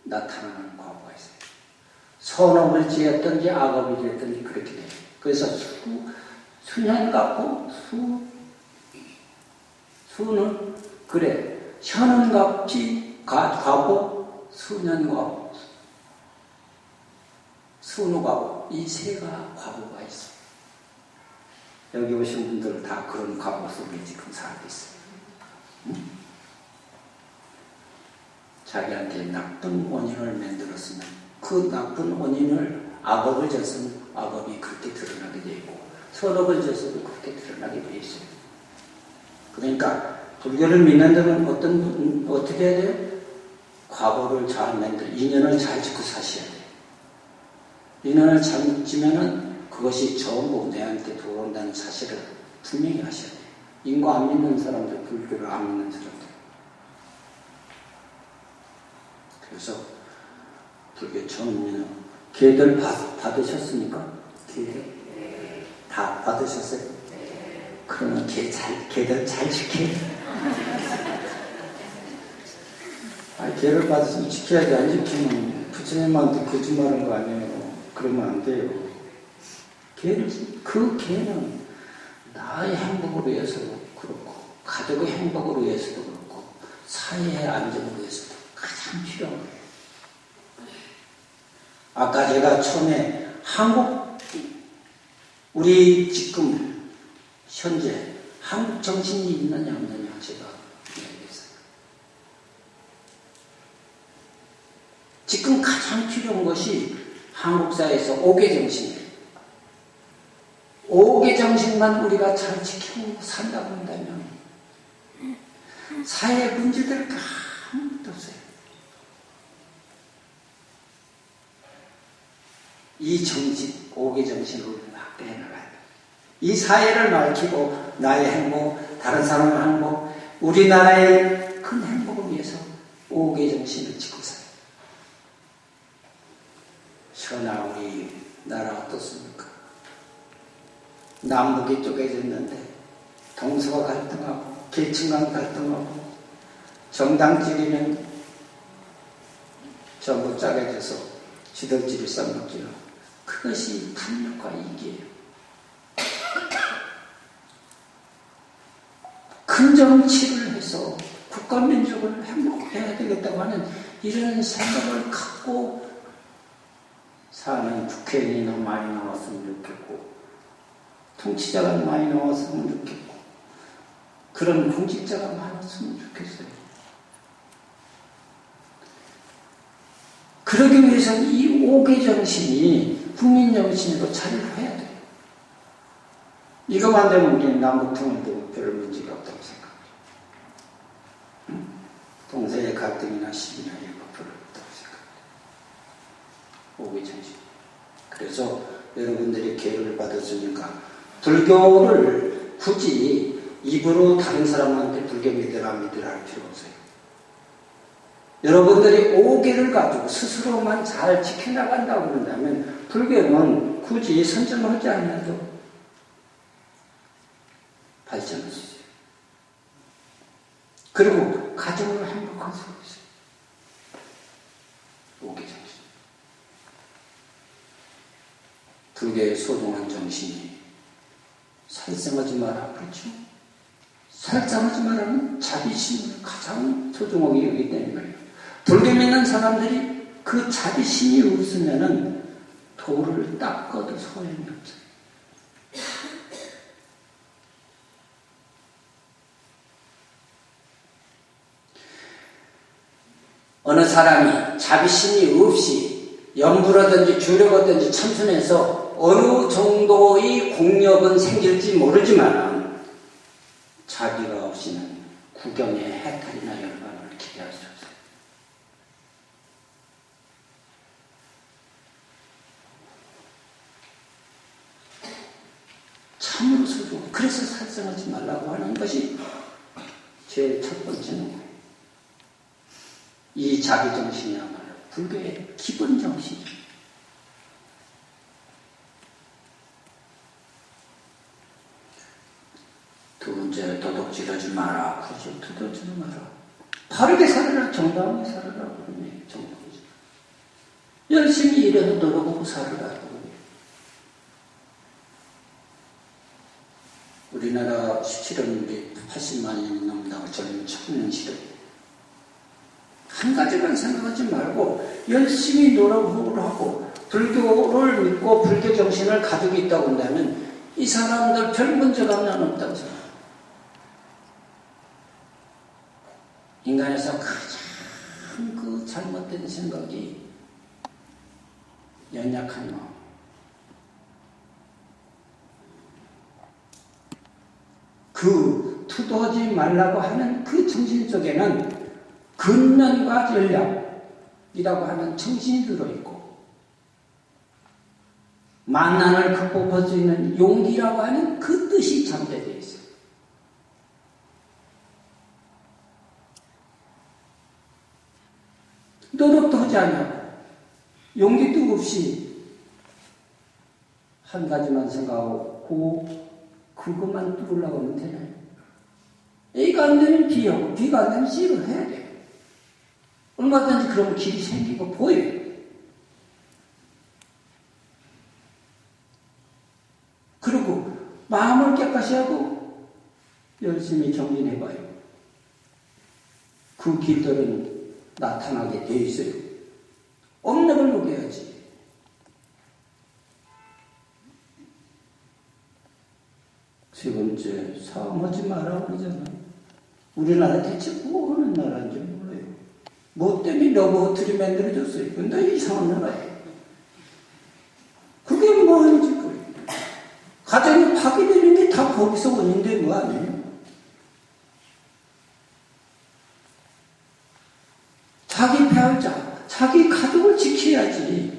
나타나는 과부가 있어요. 선업을 지었든지 악업이 됐든지 그렇게 돼요. 그래서 수년과부, 수는 그래 현은 갚지 과부, 수년과부, 수노과부 이 세 과부가 있어요. 여기 오신 분들은 다 그런 과부 속에 지금 살고 있어요. 응? 자기한테 나쁜 원인을 만들었으면 그 나쁜 원인을 악업을 졌으면 악업이 그렇게 드러나게 되어 있고 선업을 졌어도 그렇게 드러나게 되어 있어요. 그러니까 불교를 믿는 데는 어떻게 해야 돼요? 과거를 잘 만들어 인연을 잘 짓고 사셔야 돼요. 인연을 잘 짓면은 그것이 전부 내한테 들어온다는 사실을 분명히 하셔야 돼요. 인과 안 믿는 사람들, 불교를 안 믿는 사람들. 그래서 불교 처음에는 계들 받으셨습니까? 계들? 다 받으셨어요? 그러면 계들 잘 지켜요. 계를 받으시면 지켜야지. 안 지키면 부처님한테 거짓말한 거 아니에요. 그러면 안 돼요. 그 계는 나의 행복을 위해서도 그렇고 가족의 행복을 위해서도 그렇고 사회의 안정을 위해서도 가장 필요한 거예요. 아까 제가 처음에 우리 지금 현재 한국 정신이 있느냐 없느냐 제가 이야기했어요. 지금 가장 필요한 것이 한국 사회에서 오계 정신이에요. 오계 정신만 우리가 잘 지키고 산다고 한다면 사회 문제들 아무것도 없어요. 이 정신, 오계 정신으로 확대해 나가야 돼요. 이 사회를 밝히고 나의 행복, 다른 사람의 행복, 우리나라의 큰 행복을 위해서 오계 정신을 지키고 살아요. 현아 우리 나라 어떻습니까? 남북이 쪼개졌는데 동서가 갈등하고 계층간 갈등하고 정당끼리는 전부 짜개져서 지들끼리 쌍먹기로 그것이 폭력과 이익이에요. 큰 정치를 해서 국가민족을 행복해야 되겠다고 하는 이런 생각을 갖고 사는 국회의원이 많이 나왔으면 좋겠고 통치자가 많이 나왔으면 좋겠고 그런 공직자가 많았으면 좋겠어요. 그러기 위해서는 이 오계 정신이 국민 정신으로 자리를 해야 돼요. 이거만 되면 우리는 남북통일도 별 문제가 없다고 생각해요. 동서의 갈등이나 시비나 이런 거 별로 없다고 생각해요. 오계 정신. 그래서 여러분들이 계율을 받았으니까 불교를 굳이 입으로 다른 사람한테 불교 믿으라 할 필요 없어요. 여러분들이 오계를 가지고 스스로만 잘 지켜나간다고 그런다면 불교는 굳이 선전하지 않아도 발전할 수 있어요. 그리고 가정을 행복할 수 있어요. 오계 정신. 불교의 소중한 정신이 살생하지 마라. 그렇죠? 살생하지 마라는 자비심을 가장 소중하게 여기기 때문에 불교 믿는 사람들이 그 자비심이 없으면은 돌을 닦아도 소용이 없어요. 어느 사람이 자비심이 없이 염불하든지 주력하든지 참선해서 어느 정도의 공력은 생길지 모르지만 자비가 없이는 구경의 해탈이나 열반을 기대할 수 없어요. 참으로서 좋고, 그래서 살생하지 말라고 하는 것이 제일 첫 번째는 거예요. 이 자비정신이야말로 불교의 기본 정신이에요. 두 번째, 도둑질하지 마라. 그렇죠. 도둑질하지 마라. 바르게 살아라. 정당하게 살아라. 그런 얘기, 정당하게. 열심히 일해서 노력하고 살아라. 우리나라 17억 80만이 넘는다고 젊은 청년 시대. 한 가지만 생각하지 말고 열심히 노력을 하고 불교를 믿고 불교 정신을 가지고 있다고 한다면 이 사람들 별 문제가 없다고 생각합니다. 인간에서 가장 그 잘못된 생각이 연약한 마음. 그 투도하지 말라고 하는 그 정신 속에는 근면과 전략이라고 하는 정신이 들어있고 만난을 극복할 수 있는 용기라고 하는 그 뜻이 잠재되어 있어요. 노력도 하지 않냐고 용기도 없이 한 가지만 생각하고 그것만 뚫으려고 하면 되나요? A가 안 되면 B하고 B가 안 되면 C를 해야 돼요. 얼마든지 그런 길이 생기고 보여요. 그리고 마음을 깨끗이 하고 열심히 정진해봐요. 그 길들은 나타나게 되어 있어요. 없는 걸 녹여야지. 세 번째, 사업하지 마라 그러잖아요. 우리나라 대체 뭐 하는 나라인지 몰라요. 뭐 때문에 로봇들이 만들어졌어요. 근데 이상한 나라예요. 그게 뭐 하는 짓거리예요. 가정이 파괴되는 게 다 거기서 원인데 뭐 아니에요. 자기 배우자, 자기 가족을 지켜야지.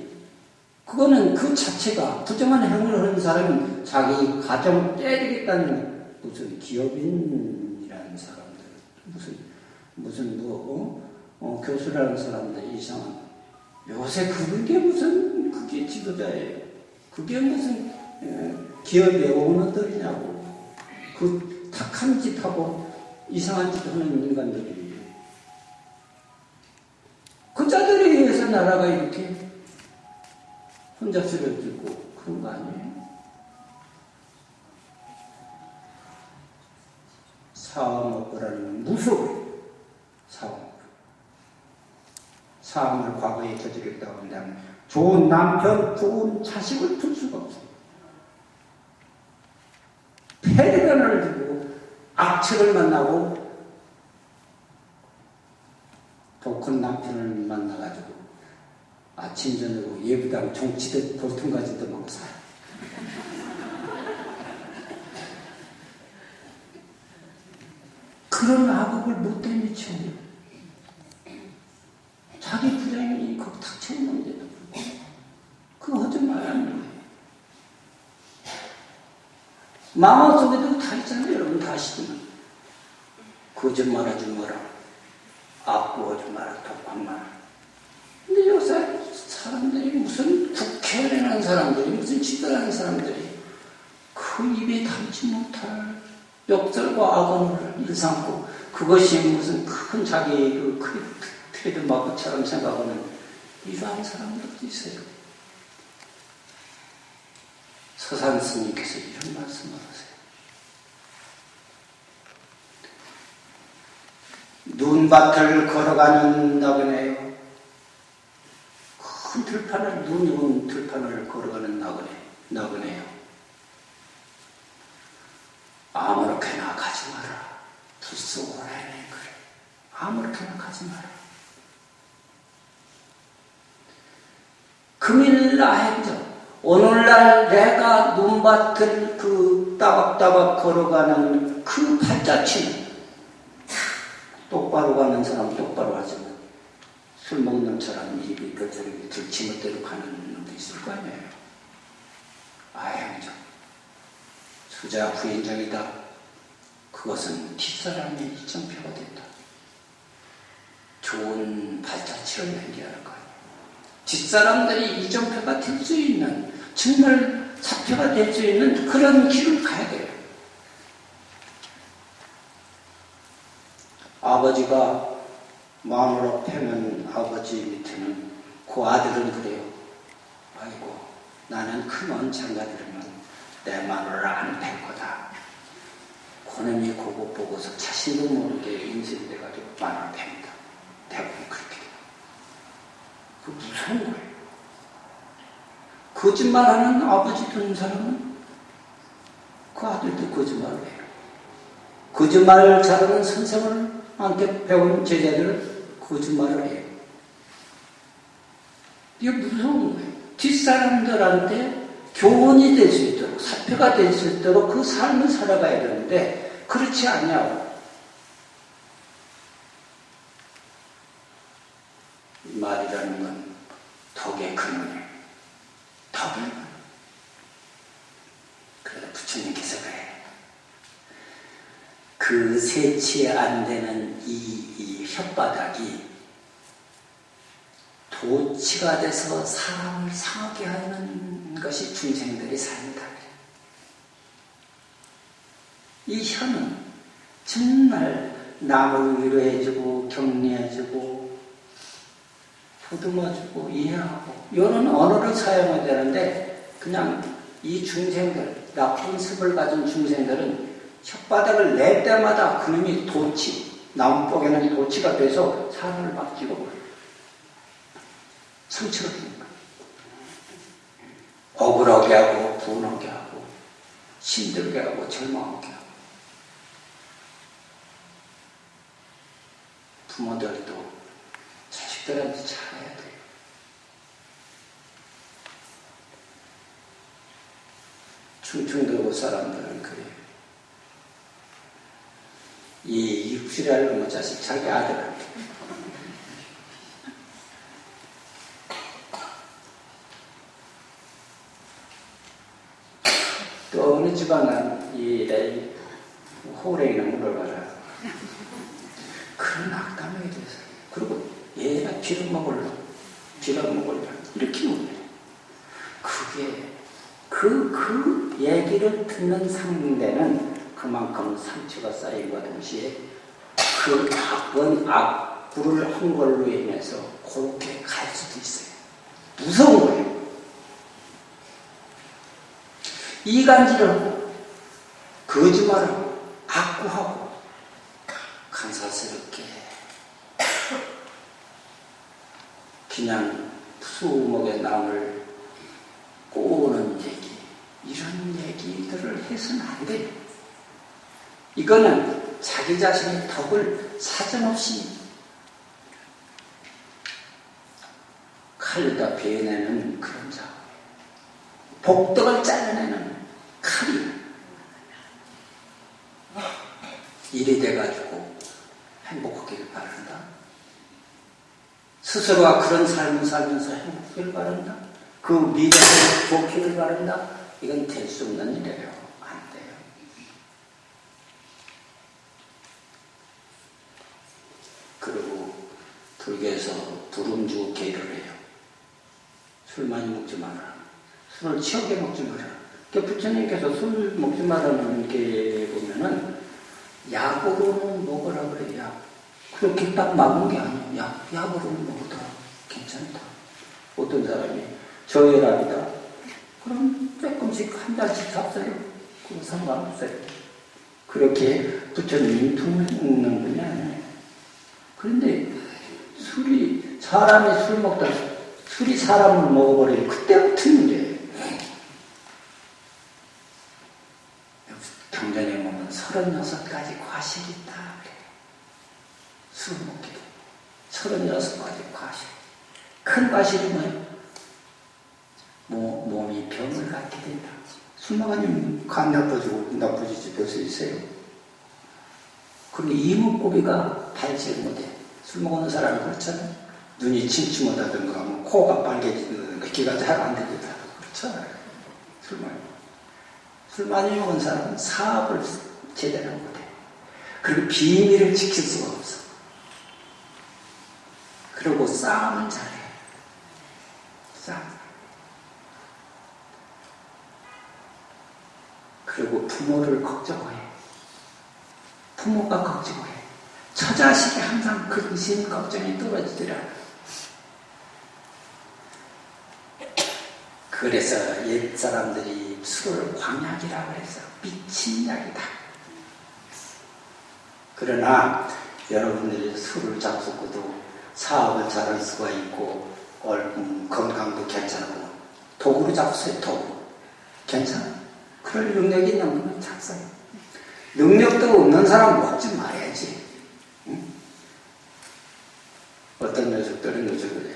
그거는 그 자체가 부정한 행위를 하는 사람은 자기 가정을 떼야되겠다는 무슨 기업인이라는 사람들, 무슨 교수라는 사람들 이상한. 요새 그게 무슨 그게 지도자예요. 그게 무슨 기업의 오너들이냐고. 그 탁한 짓하고 이상한 짓 하는 인간들이. 그 자들에 의해서 나라가 이렇게 혼자 쓰러지고 그런 거 아니에요? 사업업이라는 건 무서워요. 사업을 과거에 저지르겠다고 한다면 좋은 남편, 좋은 자식을 둘 수가 없어요. 폐렴을 주고 악취를 만나고 독한 남편을 만나가지고 아침 저녁으로 예부당 정치도 보통까지도 먹고 살아요. 그런 악업을 못 때미쳐요. 자기 부장이 거기 닥쳐있는데도 그거 하지 말라는 거예요. 마음속에도 다 있잖아요. 여러분 다 아시지만 거짓말하지 마라. 악구하지 마라. 독한 말. 근데 요새 사람들이 무슨 국회의원이라는 사람들이 무슨 지도라는 사람들이 그 입에 담지 못할 욕설과 악언을 일삼고 그것이 무슨 큰 자기 그 트레이드마크처럼 생각하는 이러한 사람들도 있어요. 서산 스님께서 이런 말씀을 하세요. 눈밭을 걸어가는 나그네요. 큰 들판을, 눈이 온 들판을 걸어가는 나그네요. 아무렇게나 가지 마라. 불쏘오라네 그래. 아무렇게나 가지 마라. 금일나 행정. 오늘날 내가 눈밭을 그 따박따박 걸어가는 그 팔자취는 똑바로 가는 사람 똑바로 하지만 술 먹는 사람 입이 저렇게 들치멋대로 가는 놈도 있을 거 아니에요. 아행정. 수자 부인정이다. 그것은 뒷사람의 이정표가 된다. 좋은 발자취를 남겨야 거예요. 뒷사람들이 이정표가 될 수 있는, 정말 사표가 될 수 있는 그런 길을 가야 돼요. 아버지가 마누라 패는 아버지 밑에는 그 아들은 그래요. 아이고, 나는 큰 원창가 들으면 내 마누라를 안 팰 거다. 그놈이 그거 보고서 자신도 모르게 인쇄돼가지고 마누라 팹니다. 대부분 그렇게 돼요. 그 무서운 거예요. 거짓말하는 아버지 둔 사람은 그 아들도 거짓말을 해요. 거짓말을 잘하는 선생님한테 배운 제자들은 거짓말을 해요. 이게 무서운 거예요. 뒷사람들한테 교훈이 될 수 있도록, 사표가 될 수 있도록 그 삶을 살아가야 되는데 그렇지 않냐고. 말이라는 건 덕의 근원이에요. 덕의 근원. 그래서 부처님께서 그래요. 그 세치 안 되는 이 혓바닥이 도치가 돼서 사람을 상하게 하는 것이 중생들의 삶이다. 이 혀는 정말 남을 위로해주고 격려해주고 보듬어주고 이해하고 이런 언어를 사용해야 되는데 그냥 이 중생들, 나쁜 습을 가진 중생들은 혓바닥을 낼 때마다 그놈이 도치, 나무복에는 도치가 돼서 사람을 막 찍어버려요. 상처가 되니까. 억울하게 하고, 분하게 하고, 힘들게 하고, 절망하게 하고. 부모들도 자식들한테 잘해야 돼요. 충청도 사람들은 그래요. 이 육실할 놈의 자식 자기 아들한테 또 어느 집안은 이 호랭이는 물어봐라. 그런 악담에 대해서. 그리고 얘가 빌어먹을라 이렇게 물어요. 그게 그 얘기를 듣는 상대는 그만큼 상처가 쌓인과 동시에 그 악불을 한 걸로 인해서 그렇게 갈 수도 있어요. 무서운 거예요. 이간질하고 거짓말하고 악구하고 간사스럽게 그냥 수목에 남을 꼬우는 얘기, 이런 얘기들을 해서는 안 돼요. 이거는 자기 자신의 덕을 사정없이 칼에다 베어내는 그런 작업. 복덕을 잘라내는 칼이 일이 돼가지고 행복하기를 바란다. 스스로가 그런 삶을 살면서 행복하기를 바란다. 그 미래를 좋기를 바란다. 이건 될 수 없는 일이에요. 안 돼요. 그리고 불교에서 불음주 계를 해요. 술 많이 먹지 마라. 술을 취하게 먹지 마라. 그러니까 부처님께서 술 먹지 말라는 게 보면은 약으로는 먹으라 그래요. 약. 그렇게 딱 막은 게 아니에요. 약으로는 먹어도 괜찮다. 어떤 사람이 저혈압이다. 그럼 조금씩 한 달씩 잡어요. 그거 상관없어요. 그렇게 부처님이 품는 분이 아니에요. 그런데 사람이 술 먹다 술이 사람을 먹어버리면 그때부터 문제예요. 경전에 보면 36가지 과실이 있다. 술 먹게 돼. 36가지 과실. 큰 과실이 뭐예요? 몸이 병을 갖게 된다. 술 먹으면 간 나빠지지 될 수 있어요. 그리고 이목구비가 발질 못해. 술 먹는 사람은 그렇잖아요. 눈이 침침하다든가, 코가 빨개지든가, 귀가 잘 안 들리다. 그렇잖아요. 술 마시면. 술 많이 먹은 사람은 사업을 제대로 못해. 그리고 비밀을 지킬 수가 없어. 그리고 싸움은 잘해. 싸움. 그리고 부모를 걱정해. 부모가 걱정해. 처자식이 항상 근심 걱정이 떨어지더라. 그래서 옛 사람들이 술을 광약이라고 해서 미친 약이다. 그러나 여러분들이 술을 잡수고도 사업을 잘할 수가 있고 건강도 괜찮고 도구로 잡수세요. 도구. 괜찮아. 그럴 능력이 있는 분은 잡수세요. 능력도 없는 사람 먹지 말아야지. 응? 어떤 녀석들은 요즘 그래요.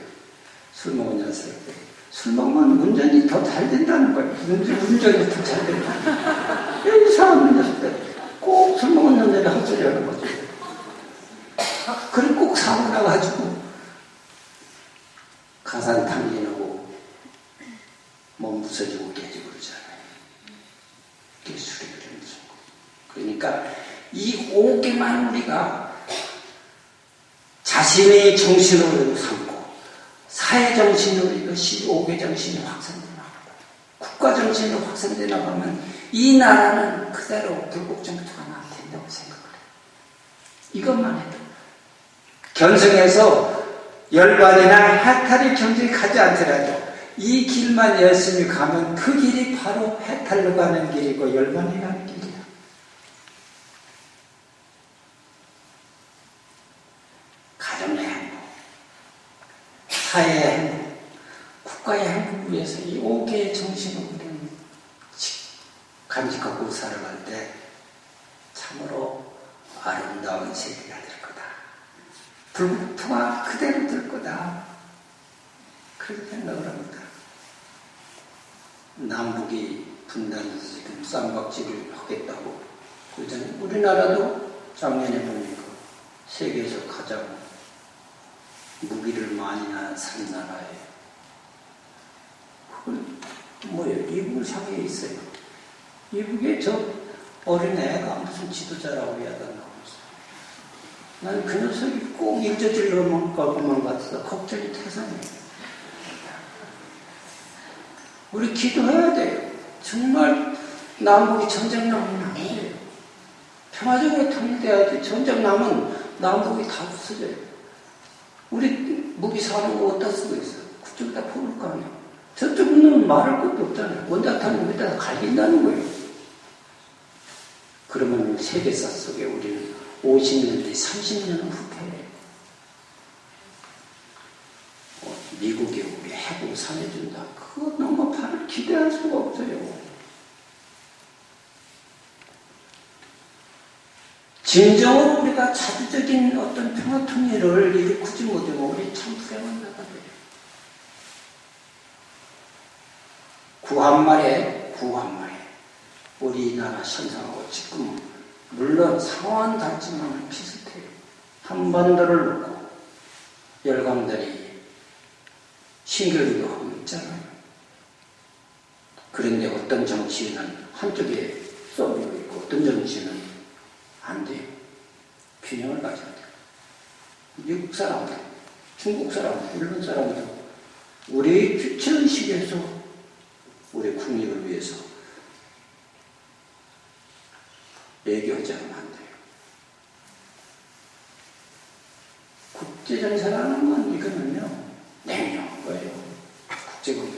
술 먹은 녀석들. 술 먹으면 운전이 더 잘 된다는 거예요. 운전이 더 잘 된다. 이상한 녀석들. 꼭 술 먹은 녀석들이 헛소리 하는 거죠. 그리고 꼭 사고 나가지고 가산 당진하고 몸 부서지고 깨지고 그러잖아요. 그게 술이 그런 거죠. 그러니까 이 5개만 우리가 자신의 정신으로 삼고 사회정신으로 이것이 5개 정신이 확산되어 나가고 국가정신으로 확산되어 나가면 이 나라는 그대로 불국정토가 나야 된다고 생각을 해요. 이것만 해도 견성해서 열반이나 해탈의 경지에 가지 않더라도 이 길만 열심히 가면 그 길이 바로 해탈로 가는 길이고 열반에 가는 길이야. 가정의 행복, 사회의 행복, 국가의 행복을 위해서 이 5개의 정신을 우리는 간직하고 살아갈 때 참으로 아름다운 세계가 될 거다. 불국토가 그대로 될 거다. 그렇게 생각을 합니다. 남북이 분단해서 지금 쌈박질을 하겠다고 그러잖아요. 우리나라도 작년에 보니까 세계에서 가장 무기를 많이 산 나라예요. 그건 뭐예요? 이북 상에 있어요. 이북에 저 어린애가 무슨 지도자라고 해야된다고 했어요. 난 그 녀석이 꼭 일저질러만 것만 같아서 걱정이 태산이에요. 우리 기도해야 돼요. 정말 남북이 전쟁 나면 안 돼요. 평화적으로 통일돼야지. 전쟁 나면 남북이 다 부서져요. 우리 무기 사는 거 어디다 쓰고 있어요? 그쪽에다 퍼볼 거 아니야. 저쪽은 말할 것도 없잖아요. 원자탄 여기다 갈긴다는 거예요. 그러면 세계사 속에 우리는 50년 뒤 30년은 후퇴해요. 미국이 우리 핵을 산해준다. 그거 너무 발을 기대할 수가 없어요. 진정으로 우리가 자주적인 어떤 평화 통일을 일으키지 못하면 우리 참 불행한 나라예요. 구한말에 우리나라 현상하고 지금 물론 상황은 다르지만 비슷해요. 한반도를 놓고 열강들이 신결기도 하고 있잖아요. 그런데 어떤 정치인은 한쪽에 쏘이고 있고 어떤 정치인은 안 돼요. 균형을 가져야 돼요. 미국 사람들, 중국 사람들, 일본 사람들 우리 주체의식에서 우리 국익을 위해서 외교하지 않으면 안 돼요. 국제정세라는 건 이거는요 냉정한 거예요. 국제관계